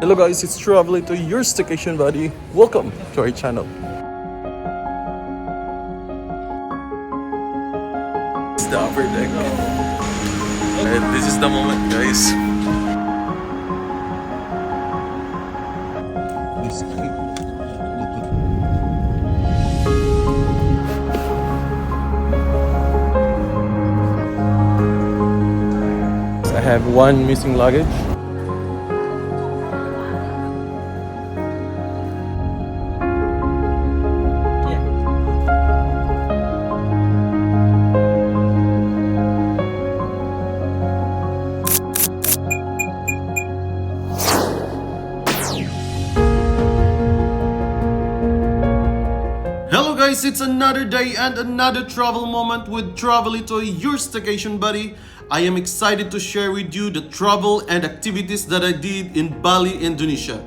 Hello guys, it's TravelLito, your staycation buddy. Welcome to our channel. It's the upper deck. And this is the moment, guys. I have one missing luggage. Hello guys, it's another day and another travel moment with TravelLito, your staycation buddy. I am excited to share with you the travel and activities that I did in Bali, Indonesia.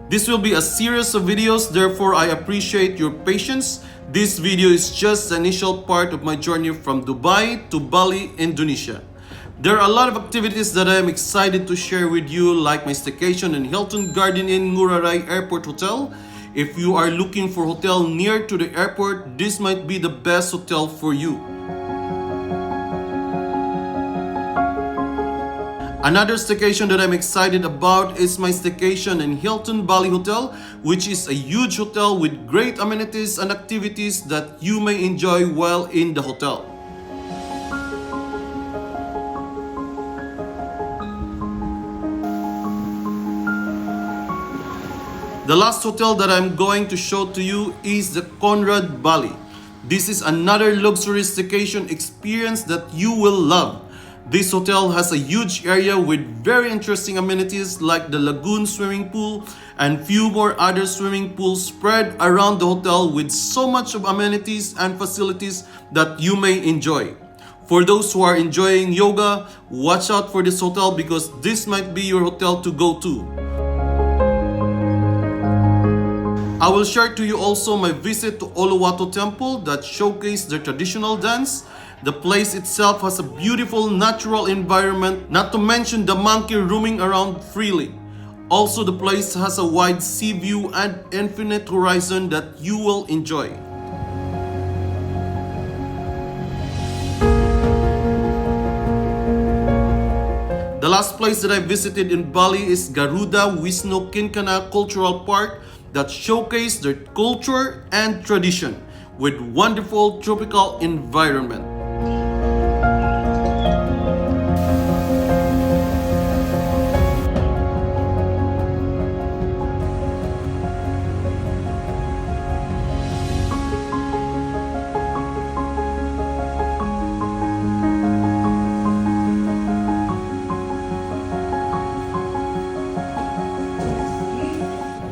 This will be a series of videos, therefore I appreciate your patience. This video is just the initial part of my journey from Dubai to Bali, Indonesia. There are a lot of activities that I am excited to share with you, like my staycation in Hilton Garden Inn Ngurah Rai Airport Hotel. If you are looking for a hotel near to the airport, this might be the best hotel for you. Another staycation that I'm excited about is my staycation in Hilton Bali Hotel, which is a huge hotel with great amenities and activities that you may enjoy while in the hotel. The last hotel that I'm going to show to you is the Conrad Bali. This is another luxury staycation experience that you will love. This hotel has a huge area with very interesting amenities like the lagoon swimming pool and few more other swimming pools spread around the hotel with so much of amenities and facilities that you may enjoy. For those who are enjoying yoga, watch out for this hotel because this might be your hotel to go to. I will share to you also my visit to Uluwatu Temple that showcased their traditional dance. The place itself has a beautiful natural environment, not to mention the monkey roaming around freely. Also, the place has a wide sea view and infinite horizon that you will enjoy. The last place that I visited in Bali is Garuda Wisnu Kencana Cultural Park that showcased their culture and tradition with wonderful tropical environment.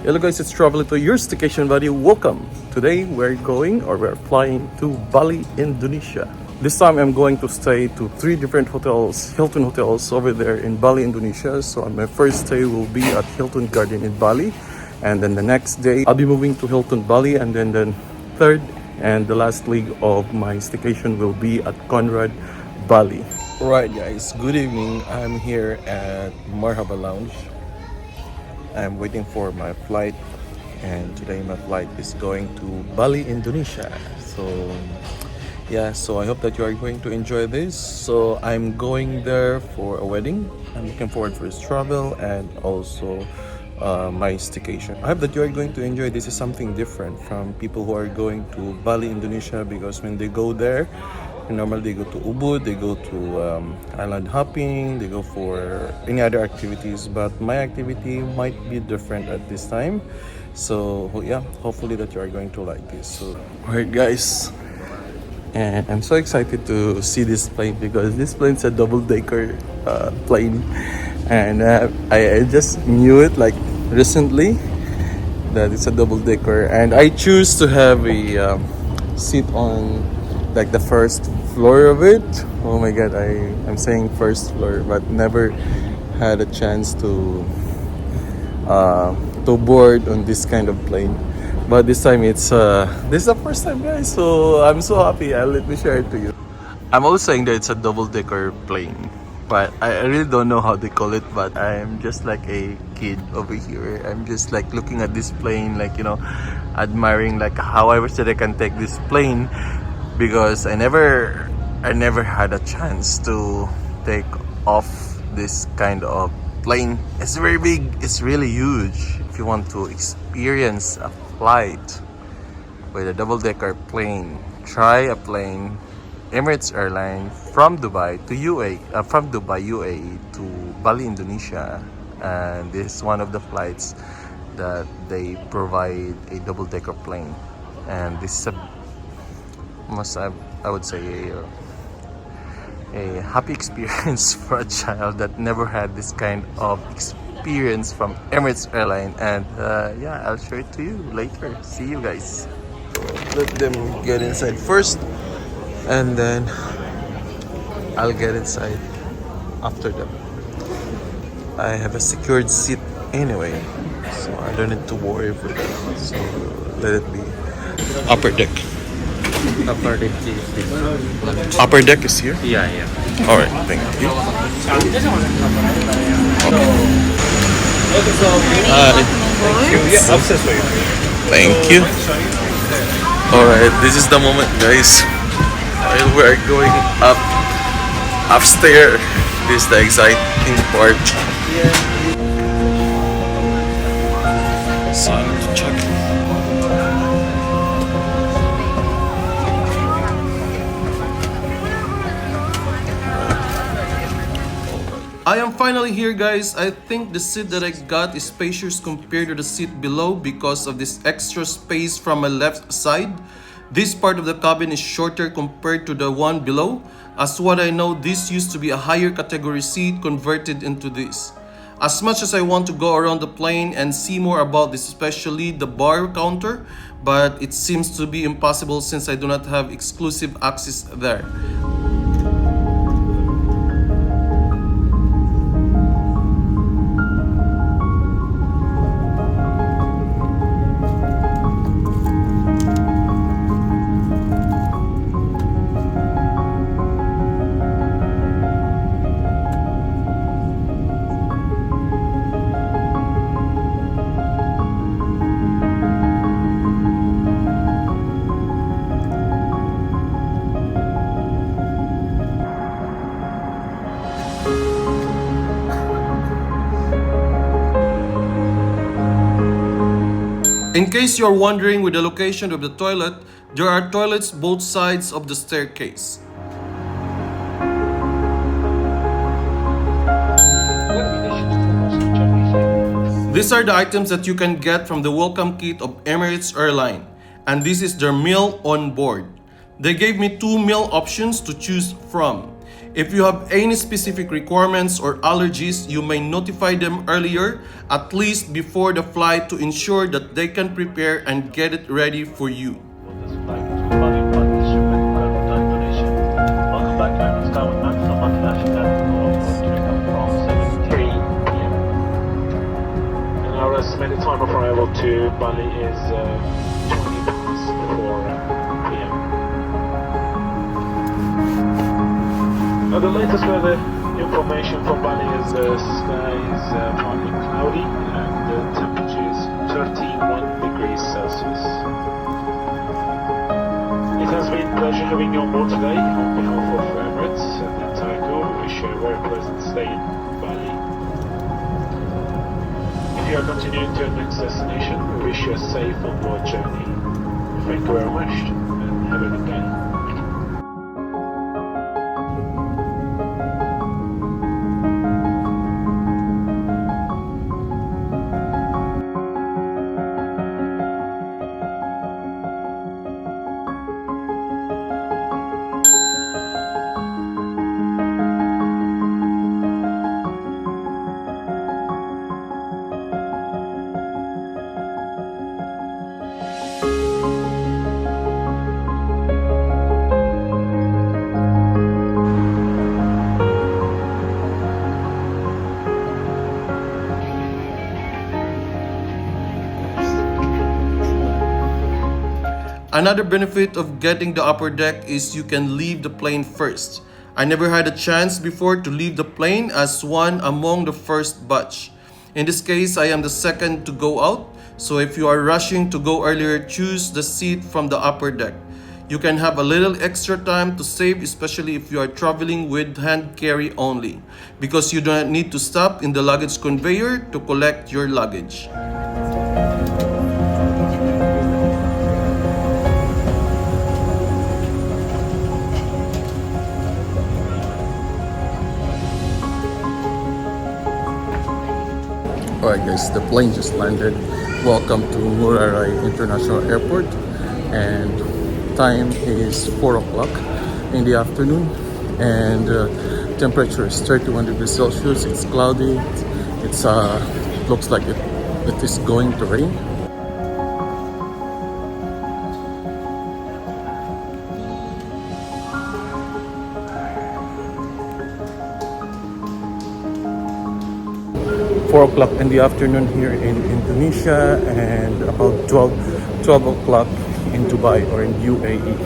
Hello guys, it's TravelLito, your staycation buddy. Welcome. Today we're flying to Bali, Indonesia. This time I'm going to stay to 3 different hotels, Hilton hotels over there in Bali, Indonesia. So my first stay will be at Hilton Garden in Bali, and then the next day I'll be moving to Hilton Bali, and then the third and the last leg of my staycation will be at Conrad Bali. Alright guys, good evening. I'm here at Marhaba Lounge. I'm waiting for my flight, and today my flight is going to Bali, Indonesia. So I hope that you are going to enjoy this. So I'm going there for a wedding. I'm looking forward for this travel and also my staycation. I hope that you are going to enjoy. This is something different from people who are going to Bali, Indonesia, because when they go there, normally they go to Ubud, they go to island hopping, they go for any other activities, but my activity might be different at this time. So yeah, hopefully that you are going to like this. So alright guys, and I'm so excited to see this plane because this plane is a double-decker plane, and I just knew it like recently that it's a double-decker, and I choose to have a seat on like the first floor of it. Oh my god, I'm saying first floor, but never had a chance to board on this kind of plane. But this time this is the first time guys, so I'm so happy. Let me share it to you. I'm always saying that it's a double-decker plane but I really don't know how they call it, but I'm just like a kid over here. I'm just like looking at this plane, like, you know, admiring like how I wish that I can take this plane, because I never had a chance to take off this kind of plane. It's very big, it's really huge. If you want to experience a flight with a double-decker plane, try a plane Emirates airline from Dubai to from Dubai UAE to Bali Indonesia, and this is one of the flights that they provide a double-decker plane, and this is I would say a happy experience for a child that never had this kind of experience from Emirates airline. And yeah, I'll show it to you later. See you guys. Let them get inside first, and then I'll get inside after them. I have a secured seat anyway, so I don't need to worry for that. So let it be. Upper deck. Upper deck is Upper deck is here? yeah, yeah. Alright, thank you. Thank you. Alright, this is the moment, guys. While we're going upstairs, this is the exciting part. So I need to check. I am finally here, guys. I think the seat that I got is spacious compared to the seat below because of this extra space from my left side. This part of the cabin is shorter compared to the one below. As what I know, this used to be a higher category seat converted into this. As much as I want to go around the plane and see more about this, especially the bar counter, but it seems to be impossible since I do not have exclusive access there. In case you're wondering with the location of the toilet, there are toilets both sides of the staircase. These are the items that you can get from the welcome kit of Emirates Airline, and this is their meal on board. They gave me 2 meal options to choose from. If you have any specific requirements or allergies, you may notify them earlier, at least before the flight, to ensure that they can prepare and get it ready for you. And our estimated time of arrival to Bali is 20 past 4 p.m. The latest weather information from Bali is the sky is partly cloudy and the temperature is 31 degrees Celsius. It has been a pleasure having you on board today. On behalf of Emirates and the entire crew, we wish you a very pleasant stay in Bali. If you are continuing to your next destination, we wish you a safe onward journey. Thank you very much and have a good day. Another benefit of getting the upper deck is you can leave the plane first. I never had a chance before to leave the plane as one among the first batch. In this case, I am the second to go out, so if you are rushing to go earlier, choose the seat from the upper deck. You can have a little extra time to save, especially if you are traveling with hand carry only, because you do not need to stop in the luggage conveyor to collect your luggage. Alright guys, the plane just landed. Welcome to Muraray International Airport, and time is 4 o'clock in the afternoon, and temperature is 31 degrees Celsius. It's cloudy. It's looks like it is going to rain. Four o'clock in the afternoon here in Indonesia, and about 12 o'clock in Dubai or in UAE.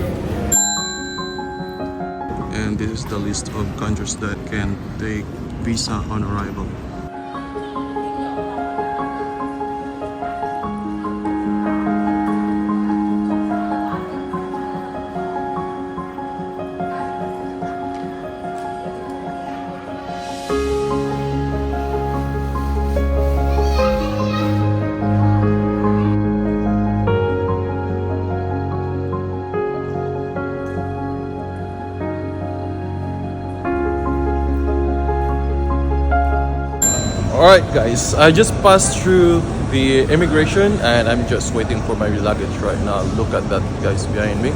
And this is the list of countries that can take visa on arrival. Alright guys, I just passed through the immigration and I'm just waiting for my luggage right now. Look at that guys behind me.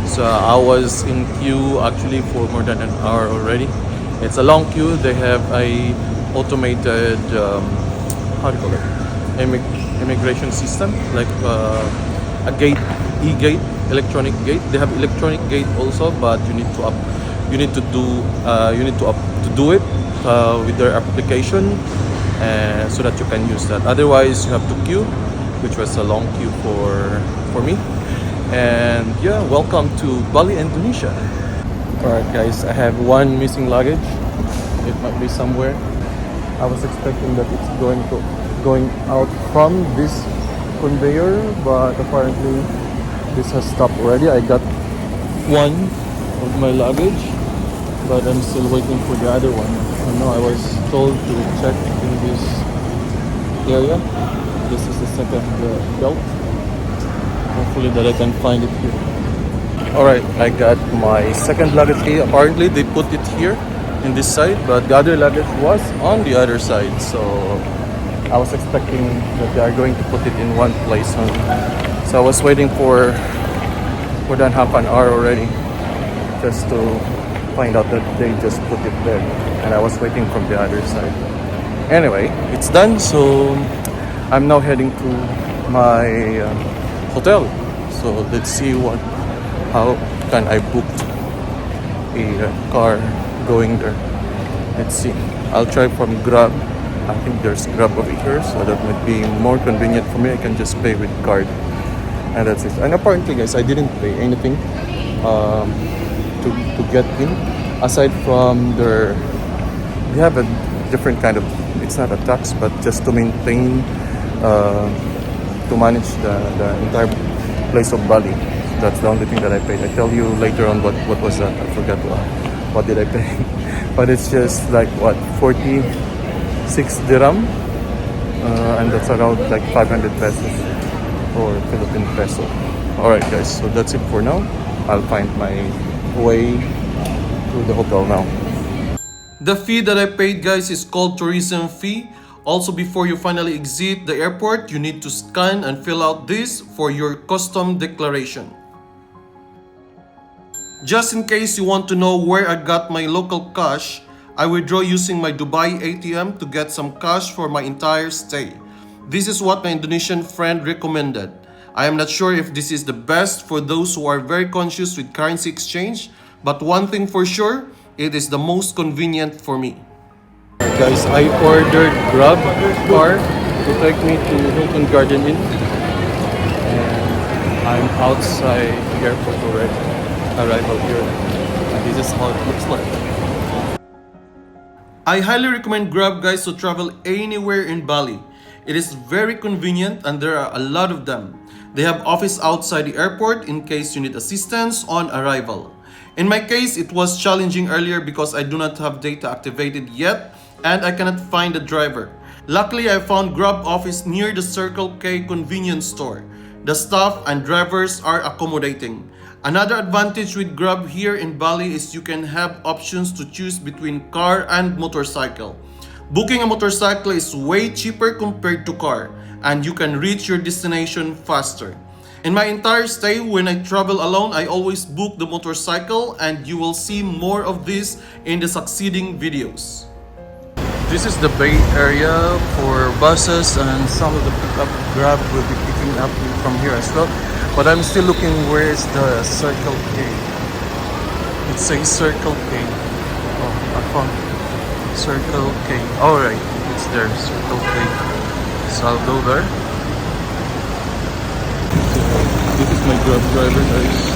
So I was in queue actually for more than an hour already. It's a long queue. They have a automated how do you call it, immigration system, like a gate, e-gate, electronic gate. They have electronic gate also, but you need to do it with their application, so that you can use that. Otherwise you have to queue, which was a long queue for me. And yeah, welcome to Bali, Indonesia. Alright guys, I have one missing luggage. It might be somewhere. I was expecting that it's going out from this conveyor, but apparently this has stopped already. I got one of my luggage, but I'm still waiting for the other one. I was told to check in this area. This is the second belt. Hopefully that I can find it here. Alright, I got my second luggage here. Apparently they put it here in this side, but the other luggage was on the other side. So I was expecting that they are going to put it in one place only. So I was waiting for more than half an hour already, just to find out that they just put it there, and I was waiting from the other side. Anyway, it's done, so I'm now heading to my hotel. So let's see how can I book a car going there. Let's see. I'll try from Grab. I think there's Grab over here, so that might be more convenient for me. I can just pay with card, and that's it. And apparently guys, I didn't pay anything to get in, aside from they have a different kind of, it's not a tax, but just to maintain to manage the entire place of Bali. That's the only thing that I paid. I tell you later on what was that. I forgot what did I pay. But it's just like 46 dirham, and that's around like 500 pesos or Philippine peso. Alright guys, so that's it for now. I'll find my way to the hotel now. The fee that I paid guys is called tourism fee. Also, before you finally exit the airport, you need to scan and fill out this for your custom declaration. Just in case you want to know where I got my local cash, I withdraw using my Dubai ATM to get some cash for my entire stay. This is what my Indonesian friend recommended. I am not sure if this is the best for those who are very conscious with currency exchange, but one thing for sure, it is the most convenient for me. Guys, I ordered Grab car to take me to Hilton Garden Inn, and I'm outside the airport already. Arrival here, and this this is how it looks like. I highly recommend Grab, guys, to travel anywhere in Bali. It is very convenient and there are a lot of them. They have office outside the airport in case you need assistance on arrival. In my case, it was challenging earlier because I do not have data activated yet and I cannot find a driver. Luckily, I found Grab office near the Circle K convenience store. The staff and drivers are accommodating. Another advantage with Grab here in Bali is you can have options to choose between car and motorcycle. Booking a motorcycle is way cheaper compared to car, and you can reach your destination faster. In my entire stay, when I travel alone, I always book the motorcycle, and you will see more of this in the succeeding videos. This is the Bay Area for buses, and some of the pickup Grab will be picking up from here as well. But I'm still looking where is the Circle K. It says Circle K. Oh, I found Circle K. Alright, it's there, Circle K. So I'll go there. This is my Grab driver, guys.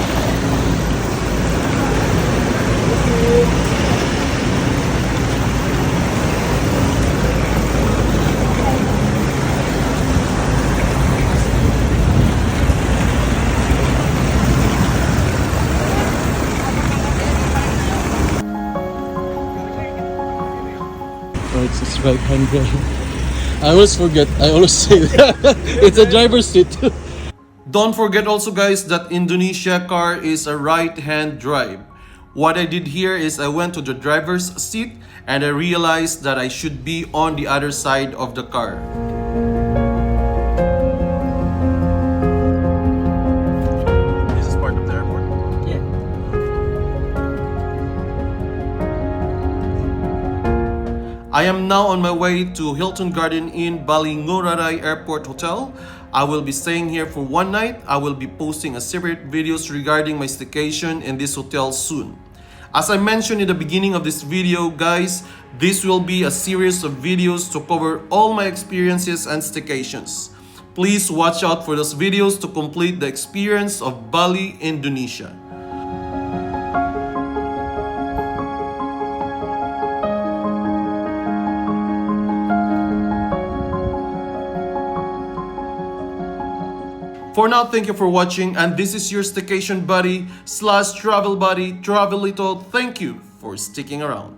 It's his right hand drive. I always forget, I always say that. It's a driver's seat. Don't forget also, guys, that Indonesia car is a right hand drive. What I did here is I went to the driver's seat and I realized that I should be on the other side of the car. This is part of the airport? Yeah. I am now on my way to Hilton Garden Inn Bali Ngurah Airport Hotel. I will be staying here for one night. I will be posting a separate videos regarding my staycation in this hotel soon. As I mentioned in the beginning of this video, guys, this will be a series of videos to cover all my experiences and staycations. Please watch out for those videos to complete the experience of Bali, Indonesia. For now, thank you for watching, and this is your staycation buddy / travel buddy, TravelLito. Thank you for sticking around.